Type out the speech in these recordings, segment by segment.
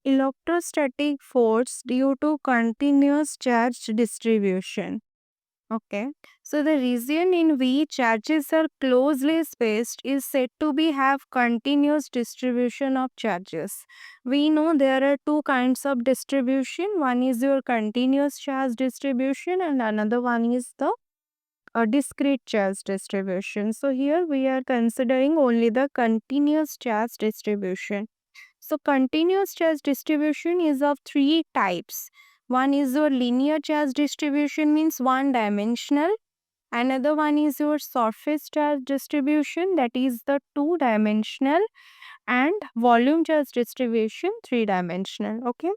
electrostatic force due to continuous charge distribution. Okay, so the region in which charges are closely spaced is said to be have continuous distribution of charges. We know there are two kinds of distribution. One is your continuous charge distribution, and another one is the discrete charge distribution. So here we are considering only the continuous charge distribution. So continuous charge distribution is of three types. One is your linear charge distribution, means one dimensional. Another one is your surface charge distribution, that is the two dimensional. And volume charge distribution, three dimensional. Okay,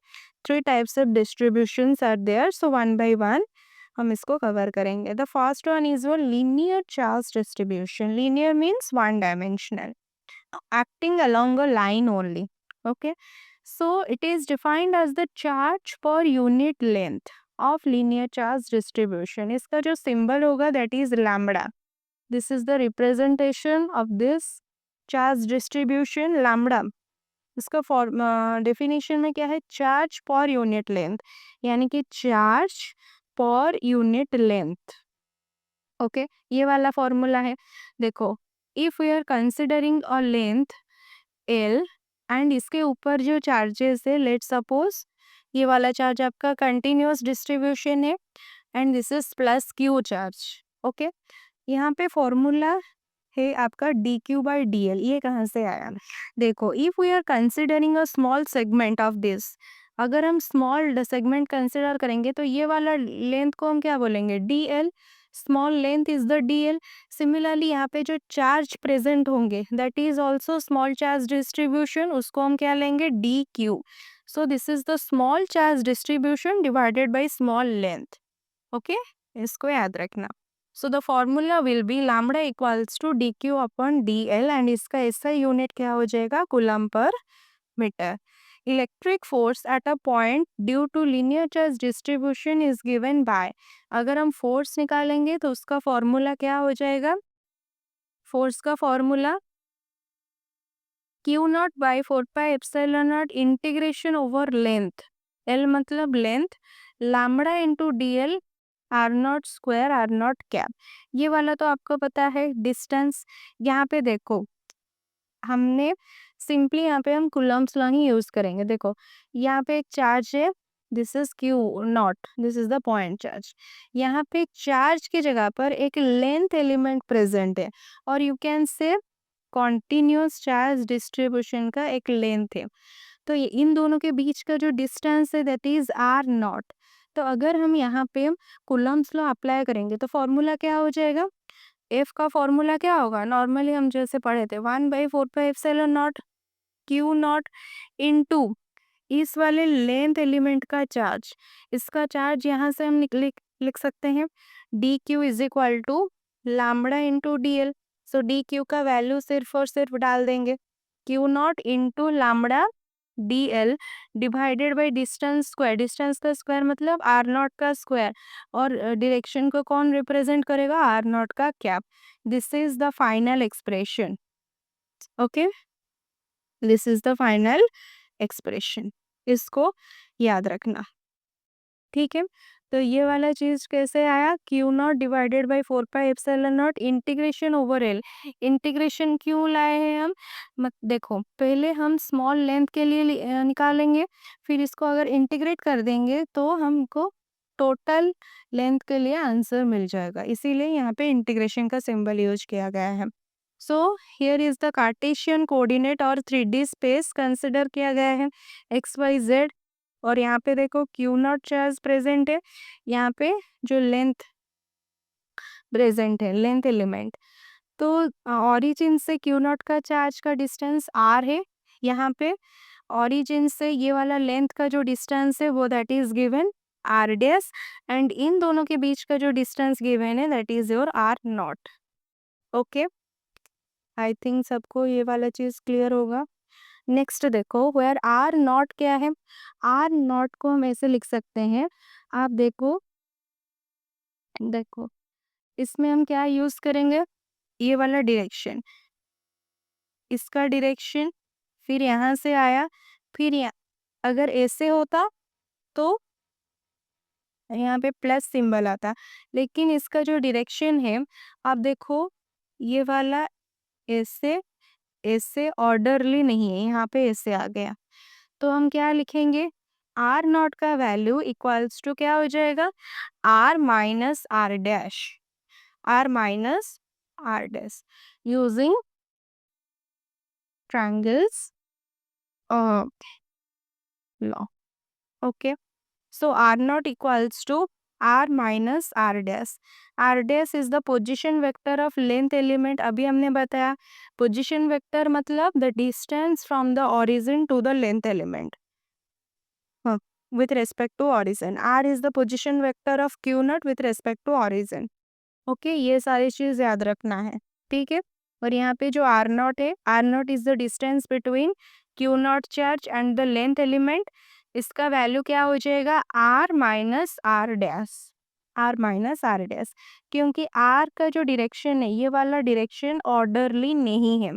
three types of distributions are there. So one by one हम इसको cover करेंगे. The first one is your linear charge distribution. Linear means one dimensional, acting along a line only. Okay, so it is defined as the charge per unit length of linear charge distribution. इसका जो symbol होगा that is lambda. This is the representation of this charge distribution lambda. इसका definition में क्या है, charge per unit length, यानी कि charge per unit length. Okay, ये वाला फॉर्मूला है. देखो, if we are considering a length L and इसके ऊपर जो चार्जेस है, लेट सपोज ये वाला चार्ज आपका कंटिन्यूअस डिस्ट्रीब्यूशन है and this is plus Q charge. Okay, यहाँ पे फॉर्मूला है आपका D Q by D L. ये कहाँ से आया? देखो, if we are considering a small segment of this, अगर हम स्मॉल सेगमेंट कंसिडर करेंगे तो ये वाला लेंथ को हम क्या बोलेंगे, D L. Small length is the D L. Similarly यहाँ पे जो चार्ज प्रेजेंट होंगे that is also small charge distribution, उसको हम क्या लेंगे, D Q. So this is the small charge distribution divided by small length. Okay, इसको याद रखना. So the formula will be lambda equals to dq upon dl and इसका SI unit क्या हो जाएगा, coulomb per metre. Electric force at a point due to linear charge distribution is given by. अगर हम force निकालेंगे तो उसका formula क्या हो जाएगा, फोर्स का formula Q naught by 4π ε0 integration over length. L मतलब length, lambda into D L R naught square R naught cap. ये वाला तो आपको पता है डिस्टेंस. यहाँ पे देखो, हमने सिंपली यहाँ पे हम कूलम्ब्स लॉ ही यूज करेंगे. देखो, यहाँ पे एक चार्ज है, this is Q not, this is the point charge. यहाँ पे चार्ज की जगह पर एक लेंथ एलिमेंट प्रेजेंट है और you can say continuous charge distribution का एक लेंथ है. तो ये इन दोनों के बीच का जो डिस्टेंस है दैट इज आर नॉट. तो अगर हम यहाँ पे कूलम्ब्स लॉ अप्लाई करेंगे तो फॉर्मूला क्या हो जाएगा, एफ का फॉर्मूला क्या होगा, नॉर्मली हम जैसे पढ़े थे 1/4πε0 क्यू नॉट इनटू इस वाले लेंथ एलिमेंट का चार्ज. इसका चार्ज यहाँ से हम लिख सकते हैं D Q is equal to lambda into D L. So D Q का वैल्यू सिर्फ और सिर्फ डाल देंगे, Q naught into lambda D L divided by distance square. Distance का स्क्वायर मतलब आर नॉट का स्क्वायर, और डायरेक्शन को कौन रिप्रेजेंट करेगा, आर नॉट का cap. This is the final expression. Okay, this is the final expression. इसको याद रखना, ठीक है. तो ये वाला चीज कैसे आया, Q naught divided by 4π ε0 integration over L. Integration क्यों लाए हैं हम, मत देखो, पहले हम स्मॉल लेंथ के लिए निकालेंगे, फिर इसको अगर इंटीग्रेट कर देंगे तो हमको टोटल लेंथ के लिए आंसर मिल जाएगा. इसीलिए यहाँ पे इंटीग्रेशन का सिंबल यूज किया गया है. So here is the Cartesian coordinate और 3D स्पेस कंसिडर किया गया है, एक्स वाई जेड. और यहाँ पे देखो क्यू नॉट चार्ज प्रेजेंट है, यहाँ पे जो लेंथ प्रेजेंट है, लेंथ एलिमेंट. तो ऑरिजिन से क्यू नॉट का चार्ज का डिस्टेंस आर है. यहाँ पे ऑरिजिन से ये वाला लेंथ का जो डिस्टेंस है वो that is given R dash, and इन दोनों के बीच का जो डिस्टेंस गिवन है that is your R naught. Okay, I think सबको ये वाला चीज क्लियर होगा. नेक्स्ट देखो, वेयर आर नॉट क्या है, आर नॉट को हम ऐसे लिख सकते हैं. आप देखो, देखो इसमें हम क्या यूज करेंगे, ये वाला डायरेक्शन, इसका डायरेक्शन, फिर यहाँ से आया, फिर अगर ऐसे होता तो यहाँ पे प्लस सिंबल आता, लेकिन इसका जो डायरेक्शन है आप देखो, ये वाला ऐसे ऐसे ऑर्डरली नहीं है, यहाँ पे ऐसे आ गया। तो हम क्या लिखेंगे, आर नॉट का वैल्यू इक्वल्स टू क्या हो जाएगा, R minus R dash, R minus R dash using triangles law. Okay, so r naught equals to r minus r dash. r dash is the position vector of length element. अभी हमने बताया position vector मतलब the distance from the origin to the length element, हाँ, with respect to origin. r is the position vector of q naught with respect to origin. Okay, ये सारी चीज याद रखना है, ठीक है। और यहाँ पे जो आर नॉट है, R naught is the distance between Q naught charge and the length element, इसका वैल्यू क्या हो जाएगा, R minus R dash, R minus R dash. क्योंकि आर का जो डायरेक्शन है, ये वाला डायरेक्शन ऑर्डरली नहीं है,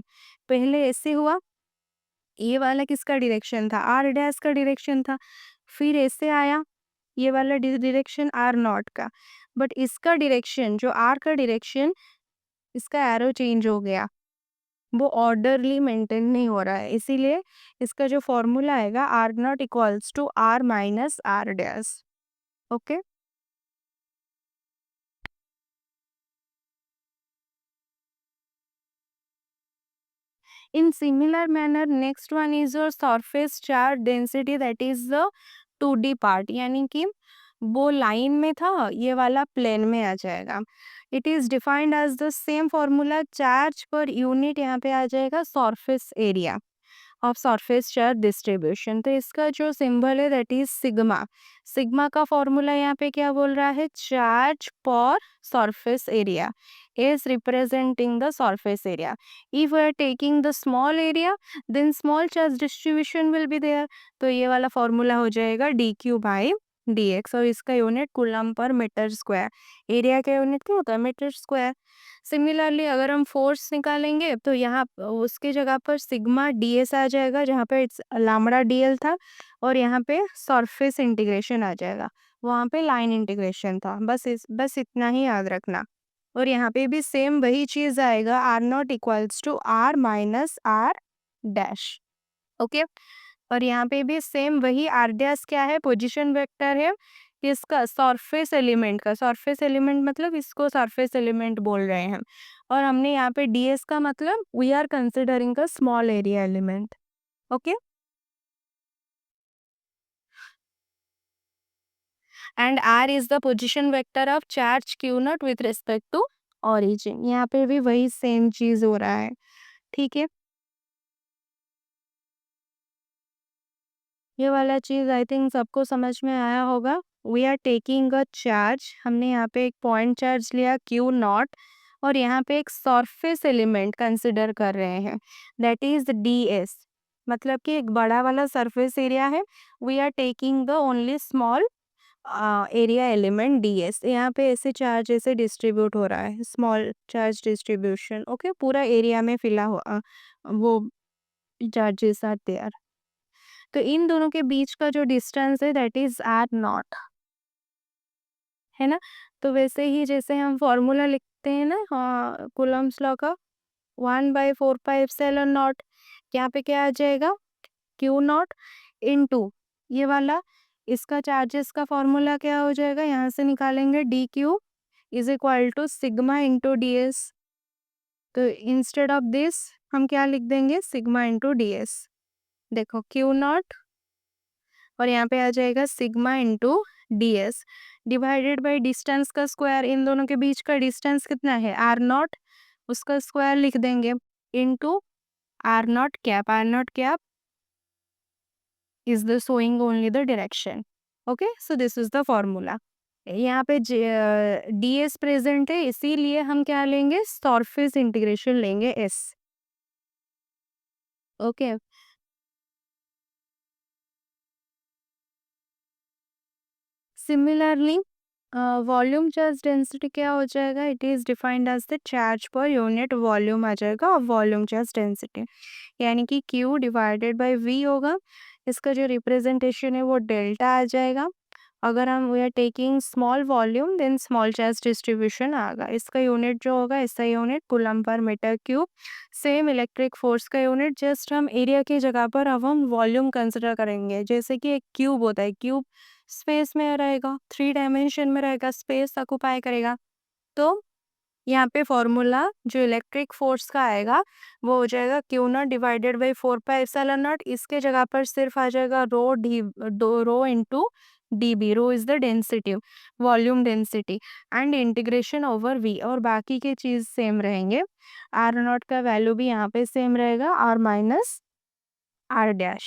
पहले ऐसे हुआ, ये वाला किसका डायरेक्शन था, आर डैश का डायरेक्शन था, फिर ऐसे आया, ये वाला डायरेक्शन आर नॉट का, बट इसका डायरेक्शन जो आर का डायरेक्शन, इसका एरो चेंज हो गया, वो ऑर्डरली मेंटेन नहीं हो रहा है, इसीलिए इसका जो फॉर्मूला आएगा R naught equals to R minus R dash. Okay, in similar manner next one is your surface charge density, that is the 2D part, यानी कि वो लाइन में था, ये वाला प्लेन में आ जाएगा। It is defined as the same formula, charge per unit यहाँ पे आ जाएगा surface area of surface charge distribution. तो इसका जो सिंबल है दैट इज सिग्मा, सिग्मा का फॉर्मूला यहाँ पे क्या बोल रहा है, charge per surface area is representing the surface area. If we are taking the small area, then small charge distribution will be there. तो ये वाला फॉर्मूला हो जाएगा dq by dx, और इसका unit coulomb per metre square, area का unit क्या होता है, मीटर स्क्वायर। सिमिलरली अगर हम फोर्स निकालेंगे तो यहाँ उसकी जगह पर सिग्मा ds आ जाएगा, जहाँ पे लैम्बडा dl था, और यहाँ पे सरफेस इंटीग्रेशन आ जाएगा, वहाँ पे लाइन इंटीग्रेशन था। बस इतना ही याद रखना। और यहाँ पे भी सेम वही चीज आएगा, R naught equals to R minus R dash. Okay, और यहाँ पे भी सेम वही, आर डैश क्या है, पोजीशन वेक्टर है इसका, सरफेस एलिमेंट का, सरफेस एलिमेंट मतलब इसको सरफेस एलिमेंट बोल रहे हैं, और हमने यहाँ पे डीएस का मतलब वी आर कंसिडरिंग का small area element. Okay, and R is the position vector of charge Q naught with respect to origin, यहाँ पे भी वही सेम चीज हो रहा है, ठीक है। ये वाला चीज आई थिंक सबको समझ में आया होगा। We are taking a charge, हमने यहाँ पे एक पॉइंट चार्ज लिया क्यू नॉट, और यहाँ पे एक सरफेस एलिमेंट कंसिडर कर रहे हैं दैट इज डी एस, मतलब कि एक बड़ा वाला सरफेस एरिया है, we are taking the only small area element D S. यहाँ पे ऐसे चार्ज ऐसे डिस्ट्रीब्यूट हो रहा है, स्मॉल चार्ज डिस्ट्रीब्यूशन। ओके, पूरा एरिया में फिला हुआ वो चार्जेस आर देयर। तो इन दोनों के बीच का जो डिस्टेंस है दैट इज आर नॉट, है ना। तो वैसे ही जैसे हम फॉर्मूला लिखते हैं ना, हाँ, कूलम्स लॉ का, 1/4πε0, यहाँ पे क्या आ जाएगा, क्यू नॉट इनटू ये वाला, इसका चार्जेस का फॉर्मूला क्या हो जाएगा, यहाँ से निकालेंगे D Q is equal to sigma into D S. तो इंस्टेड ऑफ दिस हम क्या लिख देंगे, सिग्मा इंटू डी एस। देखो क्यू नॉट, और यहाँ पे आ जाएगा sigma into D S divided by distance का स्क्वायर, इन दोनों के बीच का डिस्टेंस कितना है, आर नॉट, उसका स्क्वायर लिख देंगे, into R naught cap, R naught cap is the showing only the direction. Okay, so this is the formula. यहाँ पे डी एस प्रेजेंट है, इसीलिए हम क्या लेंगे, सरफेस इंटीग्रेशन लेंगे S. Okay, similarly volume charge density क्या हो जाएगा? It is defined as the charge per unit volume आ जाएगा और वॉल्यूम चार्ज डेंसिटी यानी कि Q डिवाइडेड बाय V होगा। इसका जो रिप्रेजेंटेशन है वो डेल्टा आ जाएगा। अगर हम we are taking small volume then small charge distribution आएगा। इसका यूनिट जो होगा SI unit coulomb per metre cube. Same electric force का यूनिट, जस्ट हम एरिया की जगह पर अब हम वॉल्यूम कंसिडर करेंगे। जैसे कि एक क्यूब होता है, क्यूब स्पेस में रहेगा, 3 डायमेंशन में रहेगा, स्पेस ऑक्युपाई करेगा। तो यहाँ पे फॉर्मूला जो इलेक्ट्रिक फोर्स का आएगा वो हो जाएगा Q naught divided by 4 pi epsilon naught. इसके जगह पर सिर्फ आ जाएगा rho into dB। Rho is the density, volume density, and integration over V, और बाकी के चीज सेम रहेंगे। आर नॉट का वैल्यू भी यहाँ पे सेम रहेगा, R minus R dash.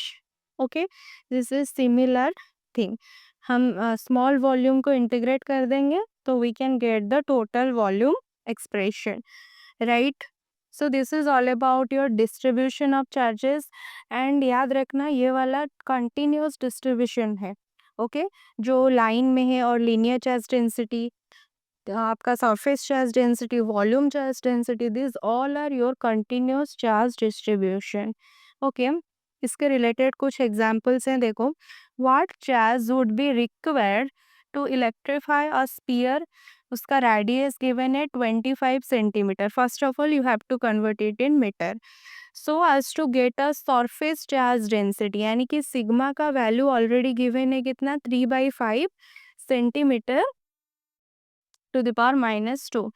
Okay, this is similar thing. हम स्मॉल वॉल्यूम को इंटीग्रेट कर देंगे तो we can get the total volume expression, right? So this is all about your distribution of charges, and याद रखना ये वाला continuous distribution है। ओके, जो लाइन में है, और लीनियर चार्ज डेंसिटी, आपका surface charge density, volume charge density, this all are your continuous charge distribution. Okay, इसके रिलेटेड कुछ एग्जांपल्स हैं, देखो। What charge would be required to electrify a sphere? उसका रेडियस गिवन है 25 centimetre. First of all you have to convert it in metre so as to get a surface charge density, यानी कि sigma का value already given है कितना, 3/5 centimetre to the power -2।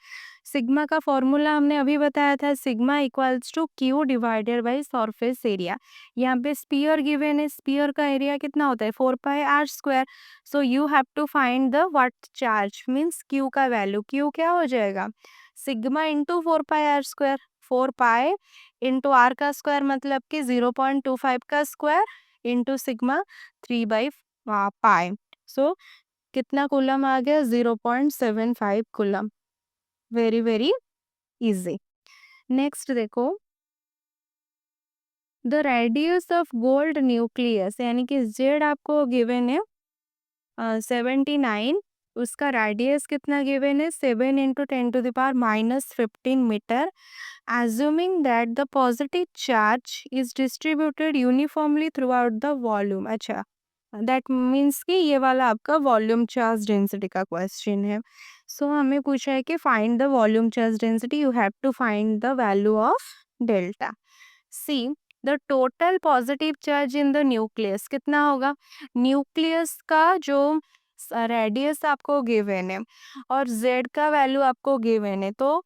Sigma का formula हमने अभी बताया था, sigma equals to Q divided by surface area. यहाँ पे स्पीयर गिवन है, स्पीयर का एरिया कितना होता है, 4 pi r²। So you have to find the what charge means Q का वैल्यू। क्यू क्या हो जाएगा, sigma into 4 pi r²। 4 pi into R का स्क्वायर मतलब कि 0.25 का स्क्वायर इंटू सिग्मा 3/पाई। सो कितना कूलम आ गया, 0.75 coulomb. Very very easy. Next देखो, the radius of gold nucleus, यानी कि जेड आपको गिवन है 79, उसका रेडियस कितना गिवन है, 7 into 10⁻⁻15 metre. Assuming that the positive charge is distributed uniformly throughout the volume. अच्छा, दैट मीन्स कि ये वाला आपका वॉल्यूम चार्ज डेंसिटी का क्वेश्चन है। सो हमें पूछा है कि find the volume charge density, you have to find the value of delta. See, the total positive charge in the nucleus कितना होगा? न्यूक्लियस का जो रेडियस आपको गिवन है और जेड का वैल्यू आपको गिवन है, तो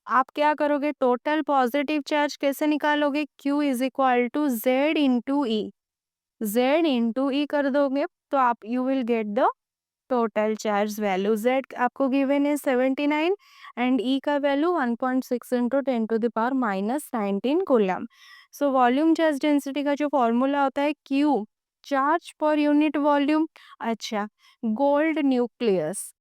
आप क्या करोगे, टोटल पॉजिटिव चार्ज कैसे निकालोगे, Q is equal to Z into E. Z into E कर दोगे तो आप you will get the total charge value. Z आपको गिवन है 79 एंड E का value 1.6 into 10⁻⁻19 coulomb. So volume charge density का जो फॉर्मूला होता है Q, charge per unit volume. अच्छा, गोल्ड न्यूक्लियस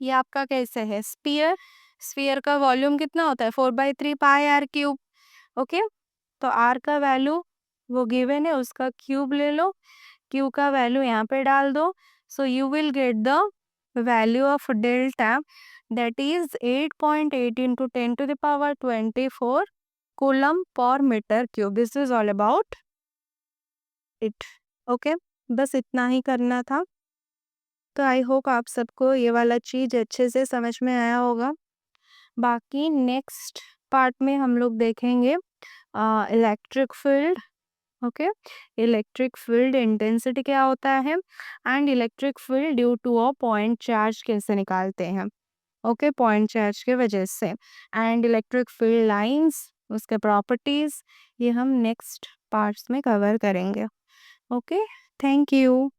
ये आपका कैसे है, स्पीयर। स्पीयर का वॉल्यूम कितना होता है, 4/3 पाई r³ ओके, तो R का वैल्यू वो गिवन है, उसका क्यूब ले लो, Q का वैल्यू यहाँ पे डाल दो। So you will get the value of delta, that is 8.8 into 10⁻24 coulomb per metre cube. This is all about it. Okay, बस इतना ही करना था। तो आई होप आप सबको ये वाला चीज़ अच्छे से समझ में आया होगा। बाकी नेक्स्ट पार्ट में हम लोग देखेंगे electric field. Okay, electric field intensity क्या होता है and electric field due to a point charge कैसे निकालते हैं। ओके, पॉइंट चार्ज के वजह से, एंड इलेक्ट्रिक फील्ड लाइंस, उसके प्रॉपर्टीज, ये हम नेक्स्ट पार्ट्स में कवर करेंगे। Okay, thank you.